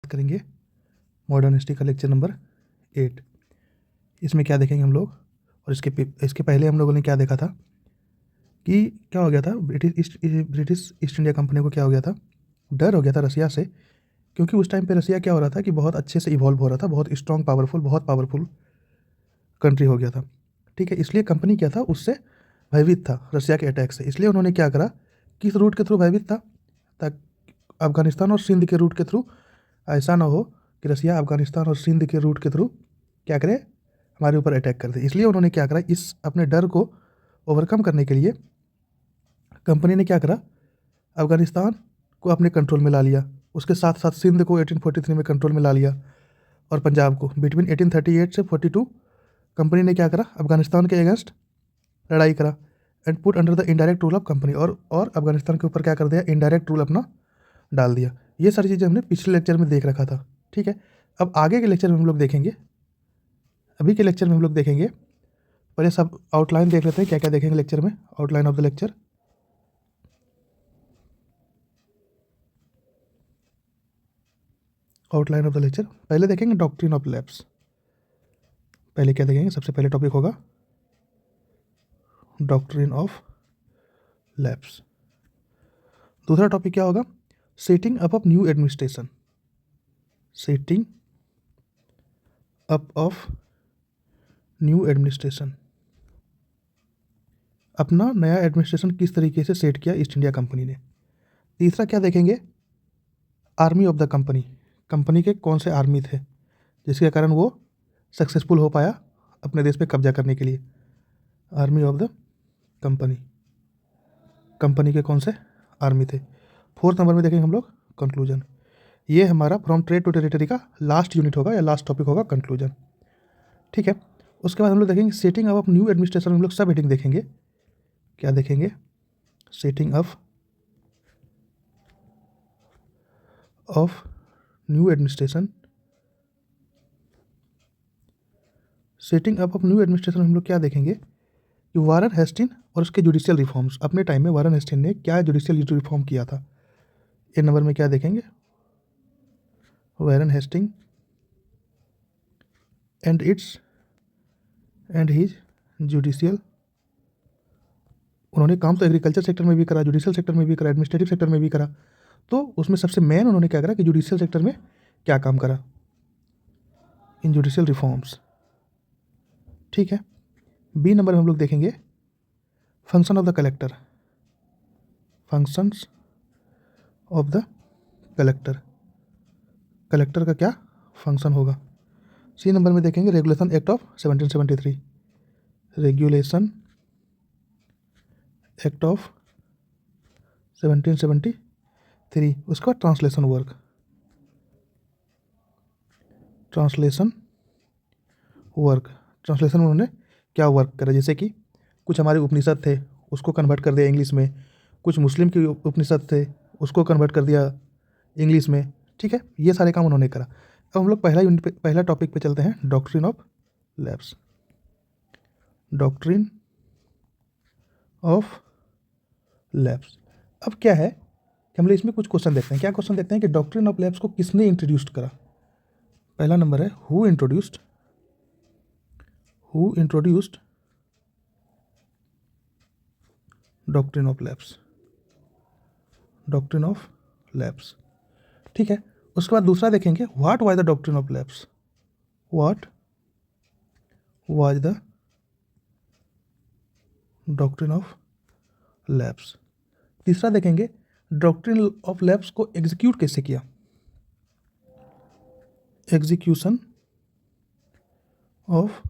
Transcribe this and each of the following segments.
करेंगे modern history का lecture number 8। इसमें क्या देखेंगे हम लोग, और इसके पहले हम लोगों ने क्या देखा था कि क्या हो गया था, ब्रिटिश ईस्ट इंडिया कंपनी को क्या हो गया था, डर हो गया था रसिया से, क्योंकि उस टाइम पे रसिया क्या हो रहा था कि बहुत अच्छे से इवॉल्व हो रहा था, बहुत स्ट्रॉन्ग बहुत पावरफुल कंट्री हो गया था। ठीक है, इसलिए कंपनी क्या था, उससे भयभीत था रसिया के अटैक से। इसलिए उन्होंने क्या करा, किस रूट के थ्रू भयभीत था, ताकि अफगानिस्तान और सिंध के रूट के थ्रू ऐसा ना हो कि रसिया अफगानिस्तान और सिंध के रूट के थ्रू क्या करे, हमारे ऊपर अटैक कर दे। इसलिए उन्होंने क्या करा, इस अपने डर को ओवरकम करने के लिए कंपनी ने क्या करा, अफगानिस्तान को अपने कंट्रोल में ला लिया, उसके साथ साथ सिंध को 1843 में कंट्रोल में ला लिया, और पंजाब को। बिटवीन 1838 से 42 कंपनी ने क्या करा, अफगानिस्तान के अगेंस्ट लड़ाई करा and put under the indirect rule of company, और अफगानिस्तान के ऊपर क्या कर दिया, इनडायरेक्ट रूल अपना डाल दिया। ये सारी चीज़ें हमने पिछले लेक्चर में देख रखा था। ठीक है, अब आगे के लेक्चर में हम लोग देखेंगे, अभी के लेक्चर में हम लोग देखेंगे, पहले सब आउटलाइन देख लेते हैं क्या क्या देखेंगे लेक्चर में। Outline of the lecture, outline of the lecture पहले देखेंगे डॉक्ट्रिन ऑफ लैप्स। पहले क्या देखेंगे, सबसे पहले टॉपिक होगा डॉक्ट्रिन ऑफ लैप्स। दूसरा टॉपिक क्या होगा, setting up of new administration. Setting up of new administration, अपना नया एडमिनिस्ट्रेशन किस तरीके से सेट किया ईस्ट इंडिया कंपनी ने। तीसरा क्या देखेंगे, army of the company, company के कौन से आर्मी थे जिसके कारण वो सक्सेसफुल हो पाया अपने देश पे कब्जा करने के लिए। Army of the company, company के कौन से आर्मी थे। फोर्थ नंबर में देखेंगे हम लोग कंक्लूजन। ये हमारा फ्रॉम ट्रेड टू टेरिटरी का लास्ट यूनिट होगा या लास्ट टॉपिक होगा, कंक्लूजन। ठीक है, उसके बाद हम लोग देखेंगे setting up of new administration. हम लोग सब हेडिंग देखेंगे, क्या देखेंगे, setting up of new administration. Setting up of new administration हम लोग क्या देखेंगे कि वारन हेस्टिन और उसके जुडिशियल रिफॉर्म्स। अपने टाइम में वारन हेस्टिन ने क्या जुडिशियल रिफॉर्म किया था। एक नंबर में क्या देखेंगे, वारन हेस्टिंग एंड हिज जुडिशियल। उन्होंने काम तो एग्रीकल्चर सेक्टर में भी करा, जुडिशियल सेक्टर में भी करा, एडमिनिस्ट्रेटिव सेक्टर में भी करा। तो उसमें सबसे मेन उन्होंने क्या करा कि जुडिशियल सेक्टर में क्या काम करा, इन जुडिशियल रिफॉर्म्स। ठीक है, बी नंबर में हम लोग देखेंगे function of the collector, functions of the collector, collector का क्या फंक्शन होगा। सी नंबर में देखेंगे regulation act of 1773, regulation act of 1773। उसके बाद translation work, translation work, translation में उन्होंने क्या वर्क करा, जैसे कि कुछ हमारे उपनिषद थे उसको कन्वर्ट कर दिया इंग्लिश में, कुछ मुस्लिम के उपनिषद थे उसको कन्वर्ट कर दिया इंग्लिश में। ठीक है, ये सारे काम उन्होंने करा। अब हम लोग पहला यूनिट पे, पहला टॉपिक पे चलते हैं, doctrine of lapse. Doctrine of lapse. अब क्या है कि हम लोग इसमें कुछ क्वेश्चन देखते हैं। क्या क्वेश्चन देखते हैं कि डॉक्ट्रिन ऑफ लैप्स को किसने इंट्रोड्यूस्ड करा। पहला नंबर है who introduced doctrine of lapse, doctrine of lapse. ठीक है, उसके बाद दूसरा देखेंगे what was the doctrine of lapse, what was the doctrine of lapse. तीसरा देखेंगे डॉक्ट्रिन ऑफ लैप्स को एग्जीक्यूट कैसे किया, execution of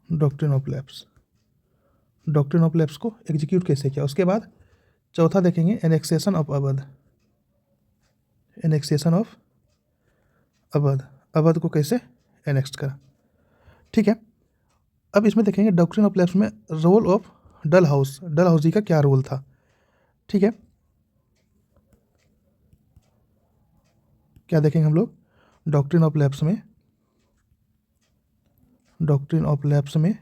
doctrine of lapse, doctrine of lapse को एग्जीक्यूट कैसे किया। उसके बाद चौथा देखेंगे annexation of Awadh, annexation of Awadh, Awadh को कैसे एनेक्स करा। ठीक है, अब इसमें देखेंगे डॉक्ट्रिन ऑफ लैप्स में रोल ऑफ डलहौजी का क्या रोल था। ठीक है, क्या देखेंगे हम लोग डॉक्ट्रिन ऑफ लैप्स में, डॉक्ट्रिन ऑफ लैप्स में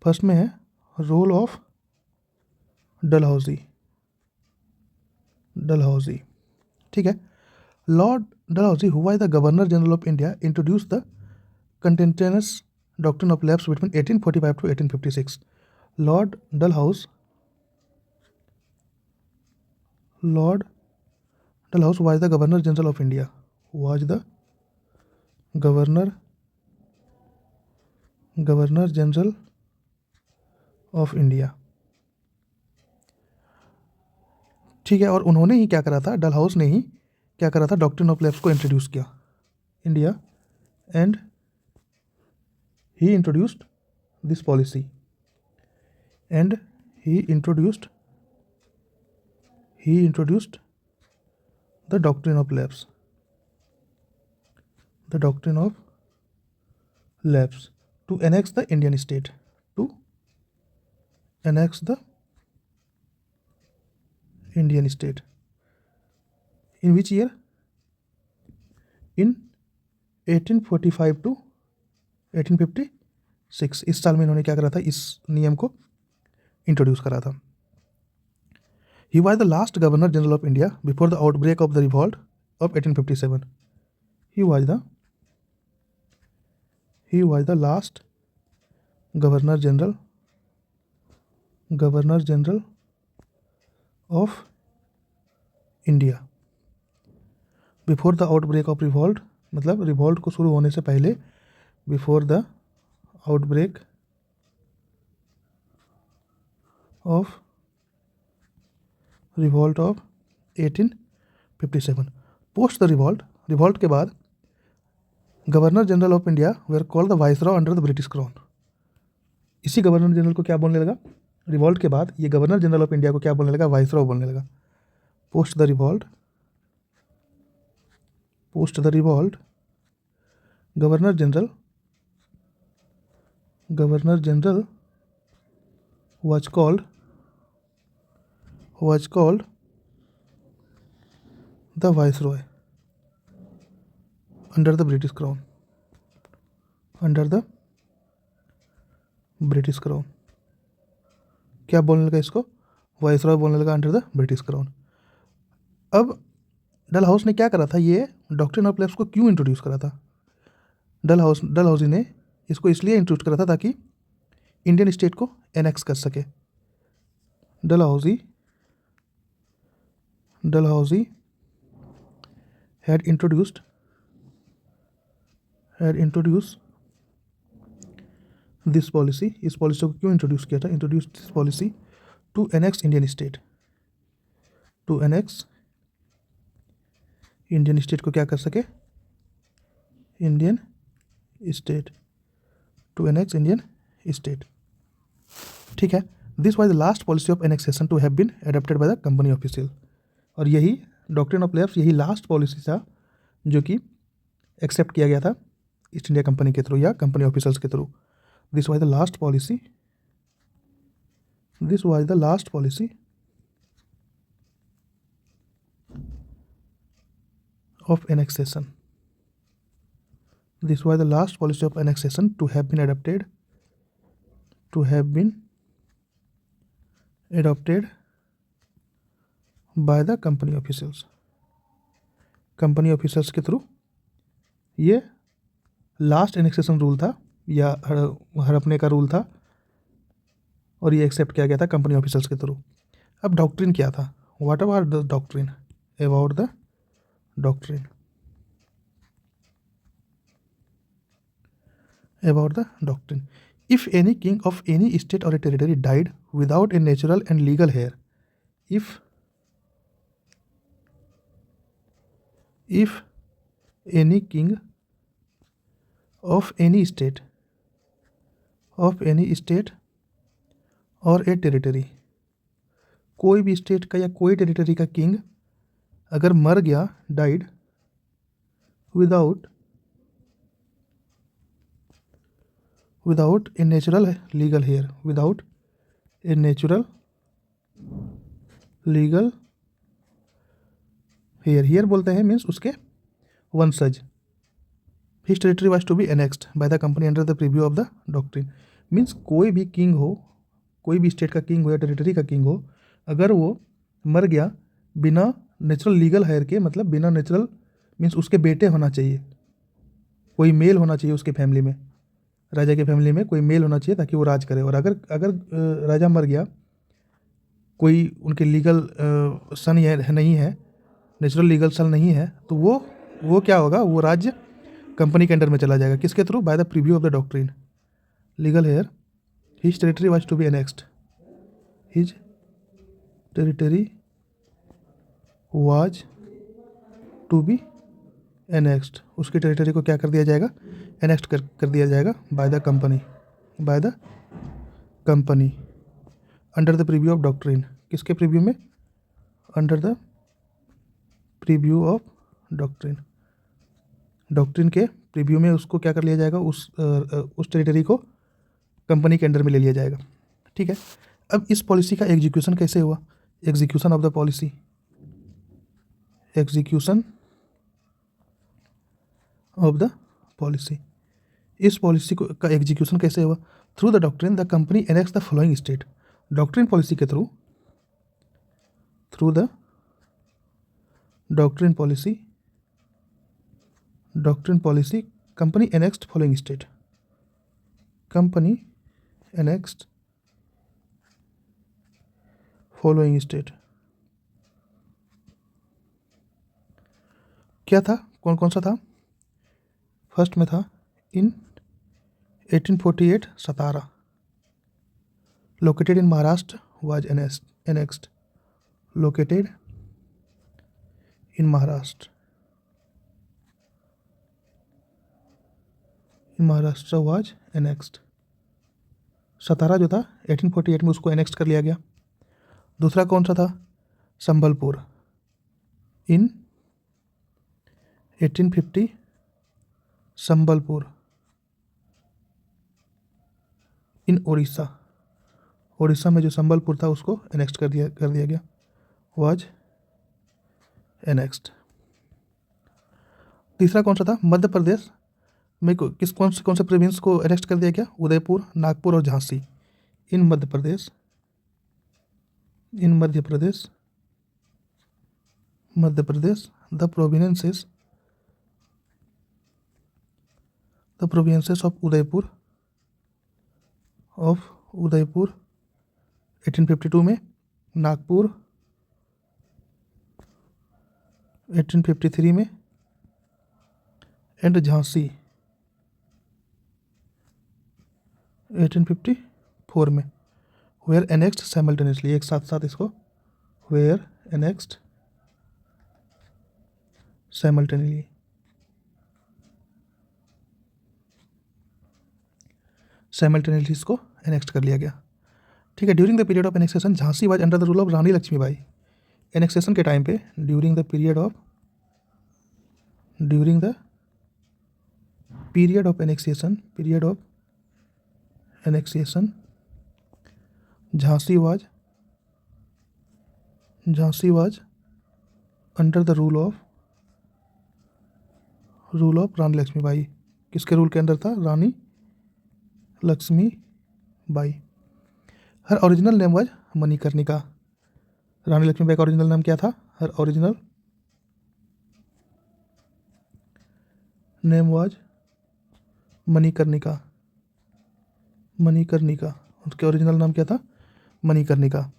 फर्स्ट में है रोल ऑफ डलहौजी, डलहौजी। ठीक है। Lord Dalhousie who was the governor general of India introduce the contentious doctrine of lapse between 1845 to 1856. Lord Dalhousie was the governor general of India. Was the governor general of India. ठीक है। और उन्होंने ही क्या करा था, डलहाउस ने ही क्या करा था, डॉक्ट्रिन ऑफ लैप्स को इंट्रोड्यूस किया India, and he introduced this policy, and he introduced the doctrine of lapse to annex the Indian state, in which year? In 1845 to 1856. इस साल में इन्होंने क्या करा था, इस नियम को इंट्रोड्यूस करा था। He was the last Governor General of India before the outbreak of the revolt of 1857. He was the last Governor General of India before the outbreak of revolt, मतलब रिवॉल्ट को शुरू होने से पहले, before the outbreak of revolt of 1857. Post the revolt के बाद governor general of India where called the viceroy under the British crown. इसी governor general को क्या बोलने लगा, रिवॉल्ट के बाद ये गवर्नर जनरल ऑफ इंडिया को क्या बोलने लगा, वाइसरॉय बोलने लगा. Post the revolt governor general was called the Viceroy under the British Crown. क्या बोलने लगा इसको, वाइसरॉय बोलने लगा अंडर द ब्रिटिश क्राउन. अब डलहाउस ने क्या करा था, ये डॉक्ट्रिन ऑफ लैप्स को क्यों इंट्रोड्यूस करा था? डलहाउसी ने इसको इसलिए इंट्रोड्यूस करा था ताकि इंडियन स्टेट को एनेक्स कर सके. Dalhousie had introduced this policy. इस पॉलिसी को क्यों इंट्रोड्यूस किया था? Introduce this policy to annex Indian state को क्या कर सके, Indian state, to annex Indian state. ठीक है. This was the last policy of annexation to have been adopted by the company official. और यही डॉक्ट्रिन ऑफ लैप्स, यही last policy था जो कि एक्सेप्ट किया गया था ईस्ट इंडिया कंपनी के थ्रू या कंपनी ऑफिसर्स के through. This was the last policy of annexation. This was the last policy of annexation to have been adopted by the company officials. Company officers के through ये last annexation rule था या हड़पने का rule था, और ये एक्सेप्ट किया गया था कंपनी ऑफिसर्स के थ्रू. अब डॉक्ट्रिन क्या था? What are the doctrine? About the doctrine if any king of any state or a territory died without a natural and legal heir, if any king of any state or a territory, कोई भी state का या कोई territory का king अगर मर गया, died without a natural legal heir, without a natural legal heir, heir बोलते हैं मीन्स उसके वंशज. His territory was to be annexed by the company under the preview of the doctrine. Means कोई भी किंग हो, कोई भी स्टेट का किंग हो या टेरिटरी का किंग हो, अगर वो मर गया बिना नेचुरल लीगल हायर के मतलब बिना नेचुरल मीन्स उसके बेटे होना चाहिए, कोई मेल होना चाहिए उसके फैमिली में, राजा के फैमिली में कोई मेल होना चाहिए ताकि वो राज करे। और अगर अगर राजा मर गया, कोई उनके लीगल सन नहीं है, नेचुरल लीगल सन नहीं है, तो वो क्या होगा, वो राज्य कंपनी के अंडर में चला जाएगा। किसके through? By the preview of the doctrine legal heir his territory was to be annexed, his territory was to be annexed, उसकी टेरिटरी को क्या कर दिया जाएगा? एनेक्स्ट कर दिया जाएगा by the company, by the company under the preview of doctrine. किसके प्रीव्यू में? Under the preview of doctrine, doctrine के प्रीव्यू में उसको क्या कर लिया जाएगा? उस टेरिटरी को कंपनी के अंडर में ले लिया जाएगा। ठीक है, अब इस पॉलिसी का एग्जीक्यूशन कैसे हुआ? Execution of the policy, execution of the policy, इस पॉलिसी को का एग्जीक्यूशन कैसे हुआ? Through the doctrine the company annex the following state, doctrine policy के through, through the doctrine policy company annexed following state, company annexed following state. क्या था? कौन कौन सा था? फर्स्ट में था in 1848 Satara, located in Maharashtra was annexed, located in Maharashtra was annexed. Satara जो था 1848 में उसको एनेक्स्ट कर लिया गया। दूसरा कौन सा था? संबलपुर इन 1850, संबलपुर इन उड़ीसा में जो संबलपुर था उसको एनेक्स्ट कर दिया गया, वाज एनेक्स्ड। तीसरा कौन सा था? मध्य प्रदेश में कौन से प्रोविंस को एनेक्स्ट कर दिया गया? उदयपुर, नागपुर और झांसी इन Madhya Pradesh, the provinces of Udaipur 1852 में, नागपुर 1853 में एंड झांसी 1854 में, वेयर एनेक्स्ड साइमल्टेनियसली, एक साथ साथ इसको वेयर एनेक्स्ड साइमल्टेनियसली, इसको एनेक्स्ट कर लिया गया। ठीक है, during the period of annexation Jhansi was under the rule of Rani Lakshmibai. Annexation के टाइम पे during the period of annexation Jhansi was under the rule of Rani Lakshmibai. किसके रूल के अंदर था? Rani Lakshmibai. Her original name was Manikarnika. Rani Lakshmibai का ओरिजिनल नाम क्या था? Her original name was Manikarnika. उसके ओरिजिनल नाम क्या था? Manikarnika.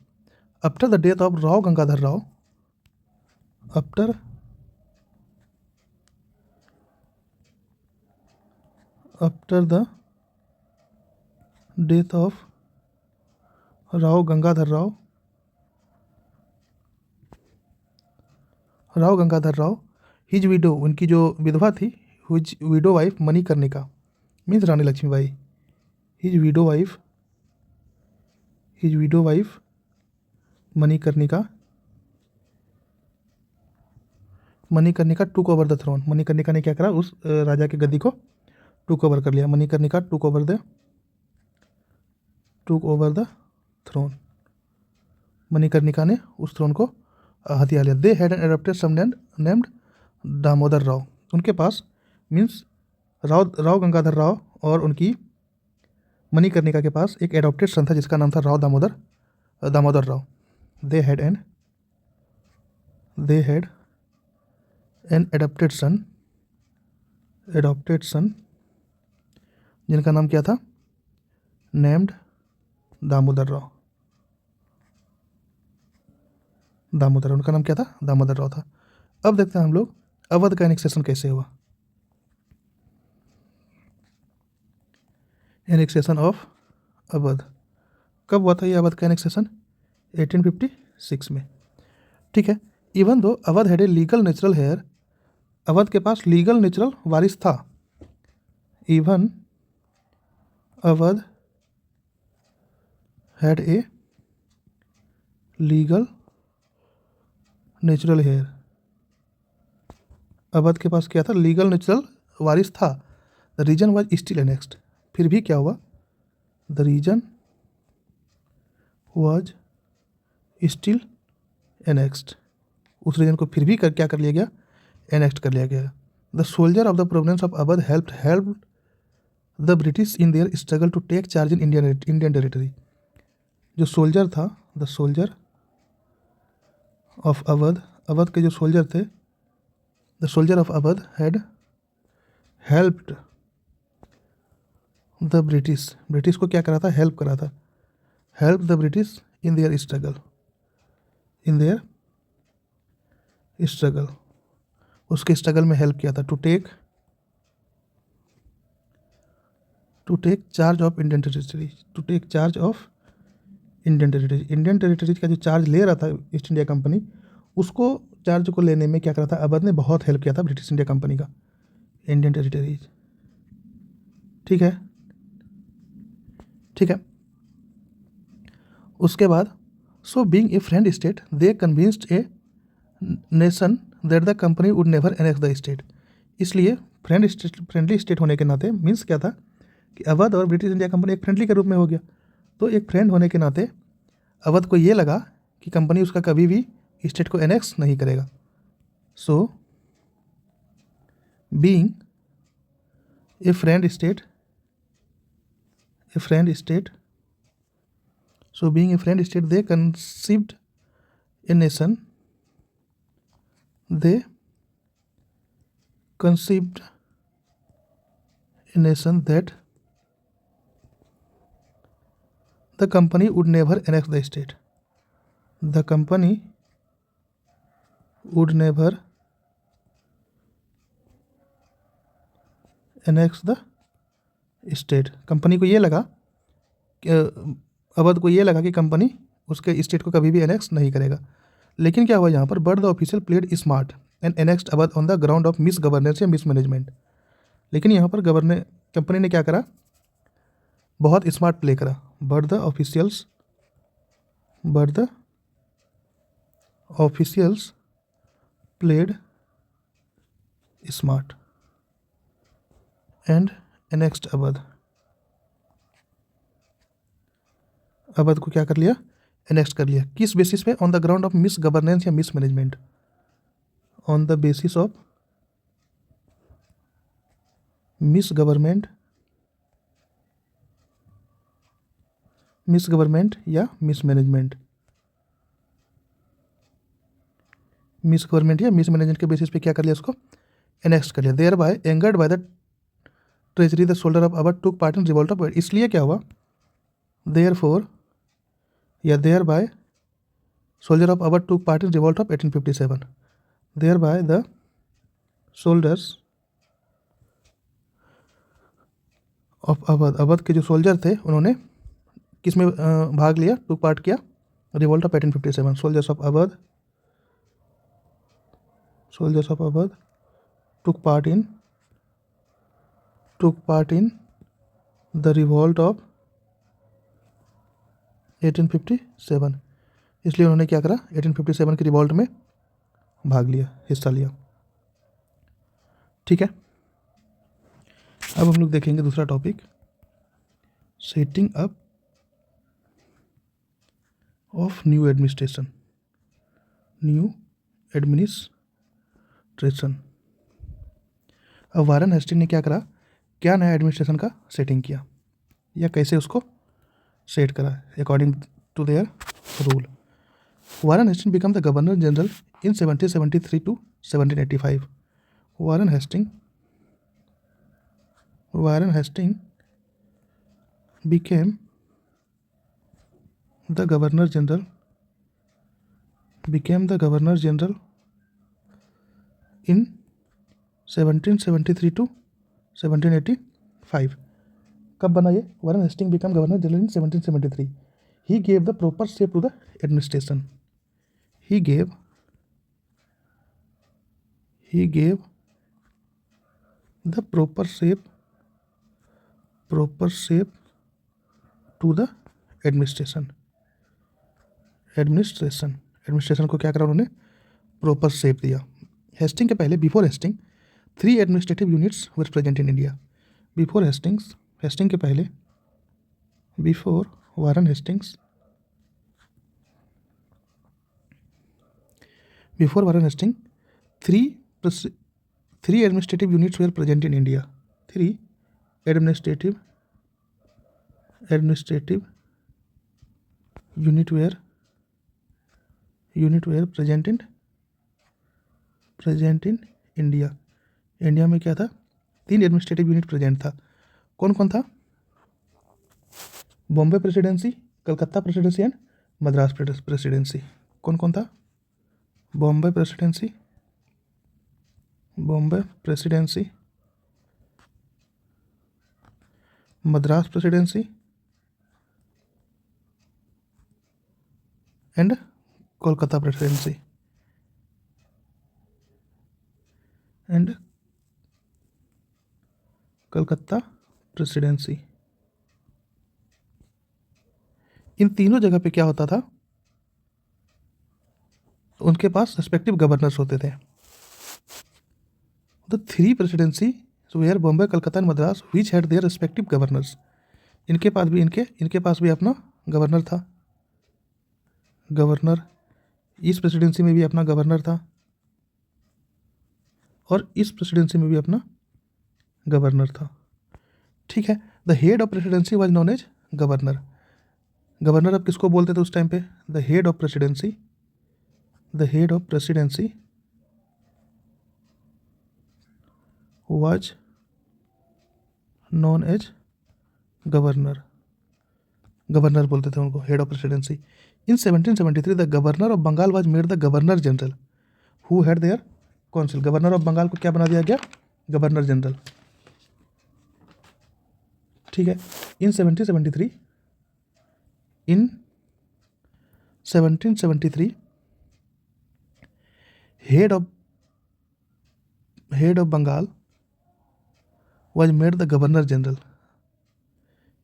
After the death of Rao Gangadhar Rao, after the death of Rao Gangadhar Rao, his widow, उनकी जो विधवा थी, his widow wife Manikarnika means Rani Lakshmibai, his widow wife Manikarnika took over the throne. Manikarnika ने क्या करा? उस राजा की गद्दी को टूक ओवर कर लिया। Manikarnika took over the throne, Manikarnika ने उस थ्रोन को हथिया लिया। They had an adopted son named Damodar Rao. उनके पास मीन्स राव गंगाधर राव और उनकी मणिकर्णिका के पास एक एडॉप्टेड सन था जिसका नाम था राव दामोदर राव। दे दे हैड एन एडॉप्टेड सन जिनका नाम क्या था, नेम्ड दामोदर राव। उनका नाम क्या था, दामोदर राव था। अब देखते हैं हम लोग अवध का एनेक्सेशन कैसे हुआ। एनेक्सेशन ऑफ अवध कब हुआ था ये अवध का एनेक्सेशन, 1856 में। ठीक है। Even though Awadh had a legal natural heir, Awadh के पास लीगल नेचुरल वारिस था। Even Awadh had a legal natural heir, Awadh के पास क्या था, लीगल नेचुरल वारिस था। The region was still annexed, फिर भी क्या हुआ, the region was still annexed, उस रीजन को फिर भी क्या कर लिया गया, एनेक्स्ट कर लिया गया। The soldier of the province of Awadh help the British in their struggle to take charge in Indian territory. जो सोल्जर था, the soldier of Awadh, Awadh के जो सोल्जर थे, the soldier of Awadh had helped the British को क्या करा था, हेल्प करा था। Help the British in their struggle, उसके स्ट्रगल में हेल्प किया था। To take charge of Indian territory, Indian territories का जो चार्ज ले रहा था ईस्ट इंडिया कंपनी, उसको चार्ज को लेने में क्या करा था, अवध ने बहुत हेल्प किया था ब्रिटिश इंडिया कंपनी का, इंडियन टेरिटरीज। ठीक है। उसके बाद so being a friend state they convinced a nation that the company would never annex the state. इसलिए फ्रेंडली स्टेट होने के नाते मीन्स क्या था कि अवध और ब्रिटिश इंडिया कंपनी एक फ्रेंडली के रूप में हो गया। तो एक फ्रेंड होने के नाते अवध को ये लगा कि कंपनी उसका कभी भी स्टेट को एनेक्स नहीं करेगा। So being a friend state they conceived a nation that the company would never annex the state. The company would never annex the state. Company को ये लगा, अवध को ये लगा कि कंपनी उसके स्टेट को कभी भी एनेक्स नहीं करेगा। लेकिन क्या हुआ यहाँ पर, but the official played smart and annexed Awadh on the ground of misgovernance या मिस मैनेजमेंट। लेकिन यहाँ पर कंपनी ने क्या करा, बहुत स्मार्ट प्ले करा। But the officials played smart and annexed Awadh को क्या कर लिया, एनेक्स्ट कर लिया। किस बेसिस पे, on the ground of misgovernance या mismanagement, on the basis of misgovernment या मिस मैनेजमेंट, के बेसिस पे क्या कर लिया, उसको एनेक्स्ट कर लिया। Thereby angered by the treasury the soldier of Awadh took part in revolt of, इसलिए क्या हुआ, thereby soldier of Awadh took part in revolt of 1857. Thereby the soldiers of Awadh के जो सोल्जर थे उन्होंने किस में भाग लिया, टुक पार्ट किया, revolt of 1857। Soldiers of Awadh took part in the revolt of 1857। इसलिए उन्होंने क्या करा, 1857 की रिवॉल्ट में भाग लिया, हिस्सा लिया। ठीक है। अब हम लोग देखेंगे दूसरा topic, setting up of new administration. अब वारन हेस्टिंग ने क्या करा, क्या नया एडमिनिस्ट्रेशन का सेटिंग किया या कैसे उसको सेट करा, according to their rule. Warren Hasting become the governor general in 1773 to 1785. Warren Hastings became the governor general in 1773 to 1785. कब बना ये? Warren Hasting become governor general in 1773. He gave the proper shape to the administration. He gave the proper shape to the administration. Administration को क्या करा उन्होंने? Proper shape दिया. Hasting के पहले, before Hasting, 3 administrative units were present in India. Before Hasting के पहले, before Warren Hasting 3 administrative units were present in India. 3 administrative unit were present in India. India में क्या था? 3 एडमिनिस्ट्रेटिव यूनिट प्रेजेंट था. कौन कौन था? Bombay presidency, Calcutta presidency and Madras presidency. कौन कौन था? Bombay presidency, Madras presidency and Kolkata presidency. इन तीनों जगह पे क्या होता था? उनके पास रेस्पेक्टिव गवर्नर्स होते थे. The 3 presidency were Bombay, Calcutta and Madras which had their respective governors. इनके पास भी अपना गवर्नर था. इस प्रेसिडेंसी में भी अपना गवर्नर था और इस प्रेसिडेंसी में भी अपना गवर्नर था. ठीक है. The head of presidency was known as governor. Governor अब किसको बोलते थे उस टाइम पे? The head of presidency was known as governor बोलते थे उनको, head of presidency. In 1773 the governor of Bengal was made the governor general who had their council. Governor of Bengal को क्या बना दिया गया? Governor general. ठीक है. In 1773 head of Bengal was made the governor general.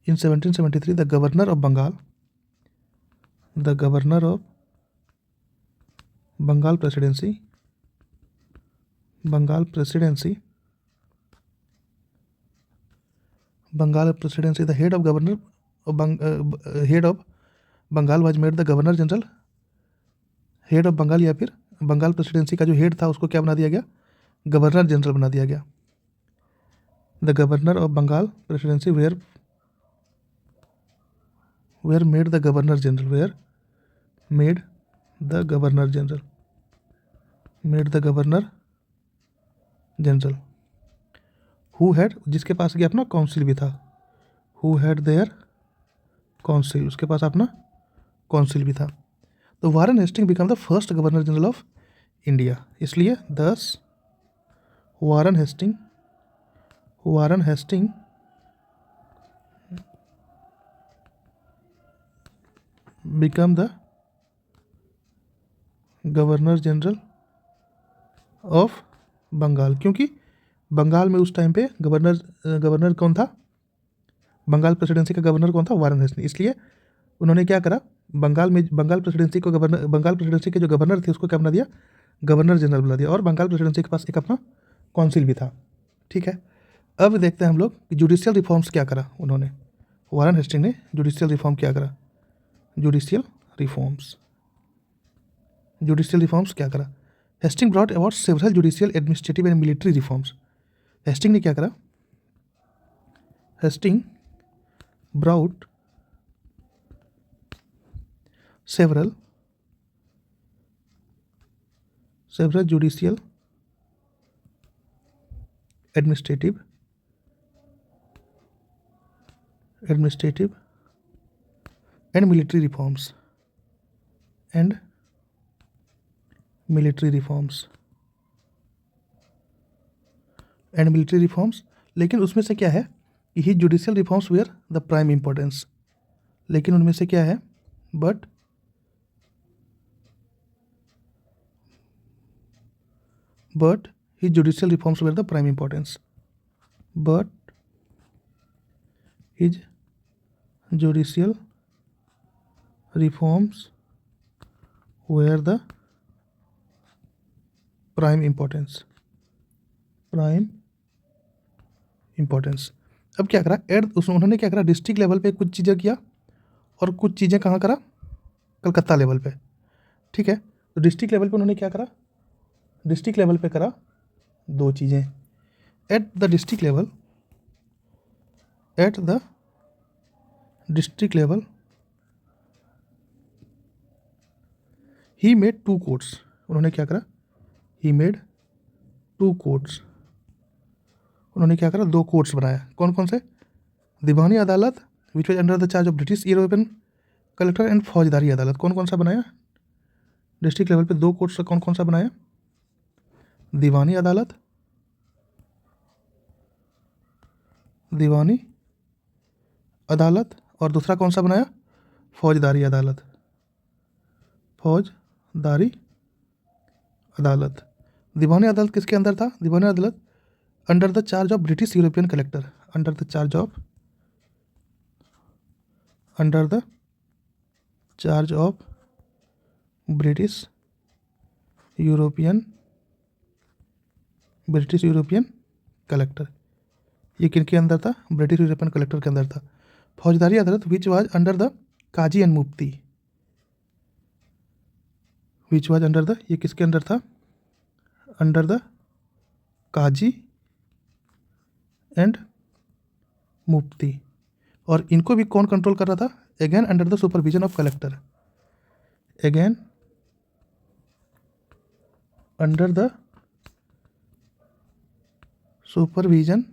In 1773 the governor of Bengal presidency the head of Bengal was made the governor general. Head of Bengal या फिर Bengal presidency का जो हेड था उसको क्या बना दिया गया? गवर्नर जनरल बना दिया गया. The governor of Bengal presidency were made the governor general who had, जिसके पास अपना काउंसिल भी था. हु हैड देयर काउंसिल, उसके पास अपना काउंसिल भी था. तो Warren Hasting become the first governor general of India. इसलिए thus Warren Hasting become the governor general of Bengal. क्योंकि बंगाल में उस टाइम पे गवर्नर कौन था? बंगाल प्रेसिडेंसी का गवर्नर कौन था? वारन हेस्टिंग. इसलिए उन्होंने क्या करा? बंगाल प्रेसिडेंसी के जो गवर्नर थे उसको क्या बना दिया? गवर्नर जनरल बना दिया. और बंगाल प्रेसिडेंसी के पास एक अपना काउंसिल भी था. ठीक है. अब देखते हैं हम लोग कि जुडिशियल रिफॉर्म्स क्या करा उन्होंने. वारन हेस्टिंग ने जुडिशियल रिफॉर्म क्या करा? जुडिशियल रिफॉर्म्स क्या करा? Hasting brought about several judicial, administrative and military reforms. Hasting ने क्या करा? Hasting brought several several judicial, administrative and military reforms लेकिन उसमें से क्या है कि he judicial reforms were the prime importance, लेकिन उनमें से क्या है but he judicial reforms were the prime importance, but his judicial reforms were the prime importance. अब क्या करा उन्होंने क्या करा, डिस्ट्रिक्ट लेवल पे कुछ चीज़ें किया और कुछ चीज़ें कहाँ करा, कलकत्ता लेवल पे। ठीक है, तो डिस्ट्रिक्ट लेवल पे उन्होंने क्या करा, डिस्ट्रिक्ट लेवल पे करा दो चीज़ें। Eight the district level he made 2 courts. उन्होंने क्या करा, ही मेड 2 कोर्ट्स। उन्होंने क्या करा, 2 कोर्ट्स बनाया। कौन कौन से, दीवानी अदालत which was under the charge of British European collector and फौजदारी अदालत। कौन कौन सा बनाया, डिस्ट्रिक्ट लेवल पे 2 कोर्ट्स कौन कौन सा बनाया, दीवानी अदालत और दूसरा कौन सा बनाया, फौजदारी अदालत। दीवानी अदालत किसके अंदर था, दीवानी अदालत under the charge of British European collector, under the charge of British European collector. ये किनके अंदर था, ब्रिटिश यूरोपियन कलेक्टर के अंदर था। फौजदारी अदालत which was under the qazi and mufti, which was under the, ये किसके अंदर था, under the qazi and mufti. और इनको भी कौन कंट्रोल कर रहा था, again under the supervision of collector, again under the supervision,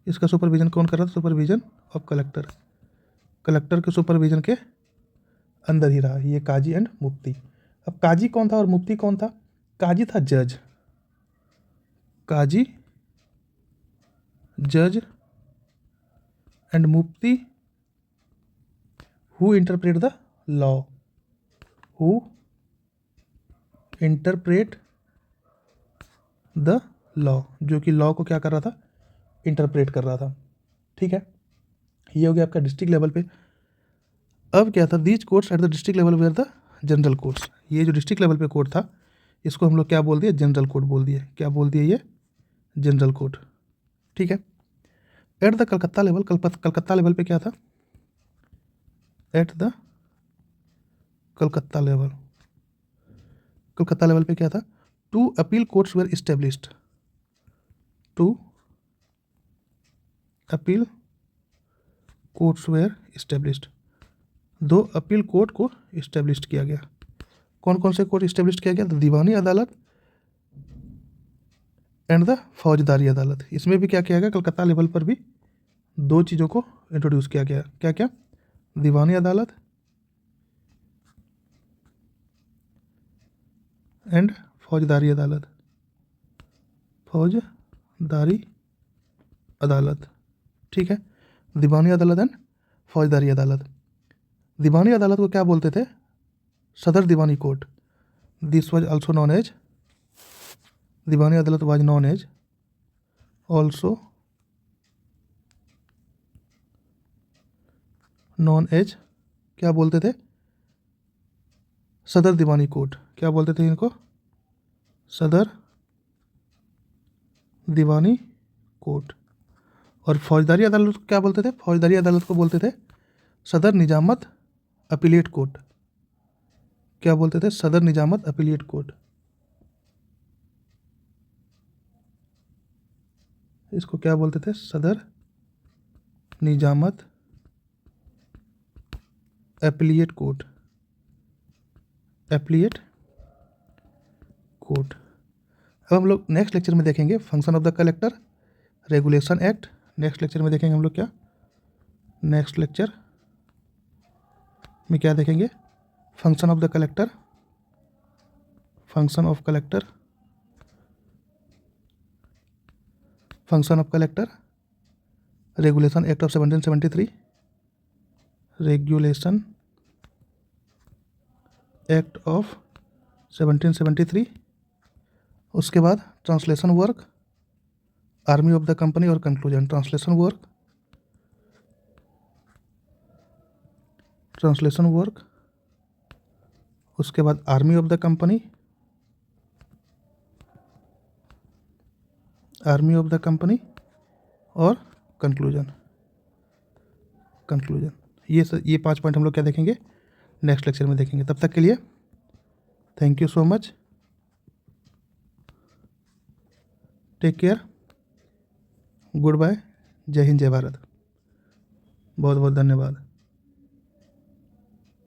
इसका सुपरविजन कौन कर रहा था, सुपरविजन ऑफ कलेक्टर के सुपरविजन के अंदर ही रहा ये काजी एंड मुफ्ती। अब काजी कौन था और मुफ्ती कौन था, काजी था जज and Mufti who interpret the law, जो कि लॉ को क्या कर रहा था, इंटरप्रेट कर रहा था। ठीक है, ये हो गया आपका डिस्ट्रिक्ट लेवल पे। अब क्या था, these courts at the district level were the general courts. ये जो डिस्ट्रिक्ट लेवल पे कोर्ट था इसको हम लोग क्या बोल दिए, जनरल कोर्ट बोल दिए। क्या बोल दिए, ये जनरल कोर्ट। ठीक है, at the Calcutta level, Calcutta level पे क्या था, एट द कलकत्ता लेवल पे क्या था, 2 appeal courts were established, 2 appeal courts were established, 2 appeal court को इस्टेब्लिश किया गया। कौन कौन से कोर्ट इस्टेब्लिश किया गया, दीवानी अदालत एंड द फौजदारी अदालत। इसमें भी क्या किया गया, कलकत्ता लेवल पर भी 2 चीज़ों को इंट्रोड्यूस किया गया। क्या क्या, दीवानी अदालत एंड फौजदारी अदालत। ठीक है, दीवानी अदालत एंड फौजदारी अदालत। दीवानी अदालत को क्या बोलते थे, Sadar Diwani court. This was also known as, Diwani Adalat was known as also known as, क्या बोलते थे, सदर दीवानी कोर्ट। क्या बोलते थे इनको, सदर दीवानी कोर्ट। और फौजदारी अदालत को क्या बोलते थे, फौजदारी अदालत को बोलते थे सदर निजामत अपीलेट कोर्ट। क्या बोलते थे, सदर निजामत अपीलेट कोर्ट। इसको क्या बोलते थे, सदर निजामत अपीलेट कोर्ट। एप्लीएट कोड। अब हम लोग नेक्स्ट लेक्चर में देखेंगे function of the collector, regulation act. Next lecture में देखेंगे हम लोग क्या, नेक्स्ट लेक्चर में क्या देखेंगे, function of the collector, function of collector, function of collector, regulation act of 1773, regulation act of 1773, उसके बाद translation work, army of the company और conclusion. Translation work, translation work, उसके बाद army of the company, army of the company और conclusion, conclusion. ये 5 point हम लोग क्या देखेंगे, नेक्स्ट लेक्चर में देखेंगे। तब तक के लिए thank you so much, take care, goodbye, जय हिंद जय भारत, बहुत बहुत धन्यवाद।